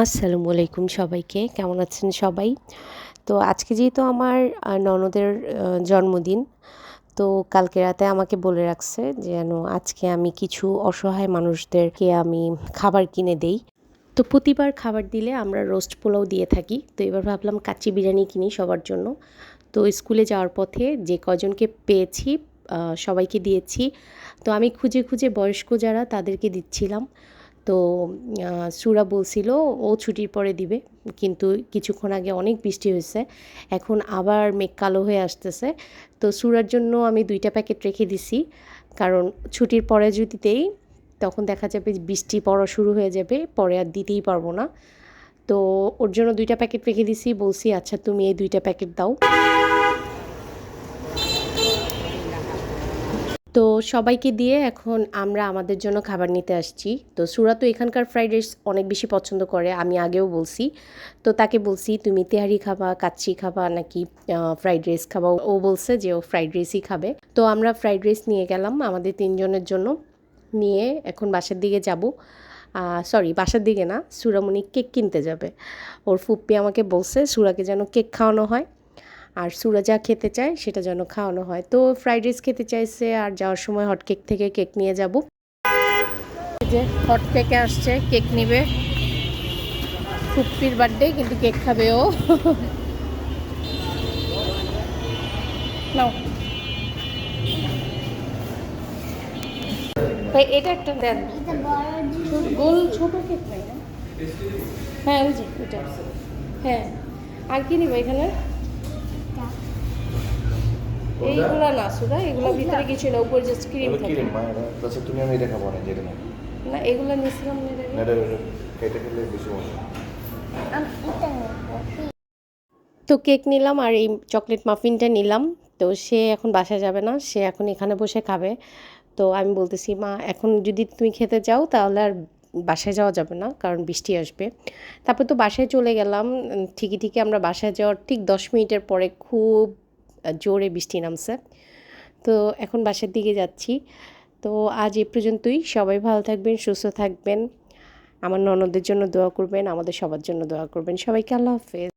আসসালামু আলাইকুম সবাইকে। কেমন আছেন সবাই? তো আজকে যেহেতু আমার ননদের জন্মদিন, তো কালকে রাতে আমাকে বলে রাখছে যেন আজকে আমি কিছু অসহায় মানুষদেরকে আমি খাবার কিনে দেই। তো প্রতিবার খাবার দিলে আমরা রোস্ট পোলাও দিয়ে থাকি। তো এবার ভাবলাম কাচ্চি বিরিয়ানি কিনি সবার জন্য। তো স্কুলে যাওয়ার পথে যে কজনকে পেয়েছি সবাইকে দিয়েছি। তো আমি খুঁজে, খুঁজে বয়স্ক যারা তাদেরকে দিচ্ছিলাম। তো সুরা বলছিল ও ছুটির পরে দিবে, কিন্তু কিছুক্ষণ আগে অনেক বৃষ্টি হয়েছে, এখন আবার মেঘ কালো হয়ে আসতেছে। তো সুরার জন্য আমি 2টা প্যাকেট রেখে দিছি, কারণ ছুটির পরে যদি দেই তখন দেখা যাবে বৃষ্টি পড়া শুরু হয়ে যাবে, পরে আর দিতেই পারবো না। তো ওর জন্য 2টা প্যাকেট রেখে দিছি, বলছি আচ্ছা তুমি এই 2টা প্যাকেট দাও। তো সবাইকে দিয়ে এখন আমরা আমাদের জন্য খাবার নিতে আসছি। তো সুরা তো এখানকার ফ্রাইড রাইস অনেক বেশি পছন্দ করে, আমি আগেও বলছি। তো তাকে বলছি তুমি তেহারি খাবা, কাচ্চি খাবা নাকি ফ্রাইড রাইস খাবা? ও বলছে যে ও ফ্রাইড রাইসই খাবে। তো আমরা ফ্রাইড রাইস নিয়ে গেলাম আমাদের 3 জনের জন্য। নিয়ে এখন বাসার দিকে যাব। সরি, বাসার দিকে না, সুরামণি কেক কিনতে যাবে। ওর ফুপ্পি আমাকে বলছে সুরাকে যেন কেক খাওয়ানো হয়, আর সুরা যা খেতে চায় সেটা যেন খাওয়ানো হয়। তো ফ্রাইড রাইস খেতে চাইছে, আর যাওয়ার সময় হট কেক থেকে কেক নিয়ে যাব। এই যে হট কেকে আসছে, কেক নিবে। ফুপ্পির বার্থডে, কিন্তু কেক খাবে ও। নাও ভাই, এটা একটা দেন। গোল ছোট কেক নাই না? হ্যাঁ ওই যে ওইটা। হ্যাঁ, আর কি নিবে এখানে? এইগুলা না সুরা, এগুলোর ভিতরে কিছু না, উপরে জাস্ট ক্রিম থাকে। ক্রিম আচ্ছা তুমি আমি এটা খাবো না যেটা না না, এগুলো নিছিলাম না রে। এটা কেটে খেলে বেশি মজা। তো কেক নিলাম আর এই চকলেট মাফিনটা নিলাম। তো সে এখন বাসায় যাবে না, সে এখন এখানে বসে খাবে। তো আমি বলতেছি মা এখন যদি তুমি খেতে যাও তাহলে আর বাসায় যাওয়া যাবে না, কারণ বৃষ্টি আসবে। তারপর তো বাসায় চলে গেলাম। ঠিকই ঠিকই আমরা বাসায় যাওয়ার ঠিক 10 মিনিটের পরে খুব জোরে বৃষ্টি নামছে। তো এখন বাসার দিকে যাচ্ছি। তো আজ এ পর্যন্তই। সবাই ভালো থাকবেন, সুস্থ থাকবেন। আমার ননদের জন্য দোয়া করবেন, আমাদের সবার জন্য দোয়া করবেন। সবাইকে আল্লাহ হাফেজ।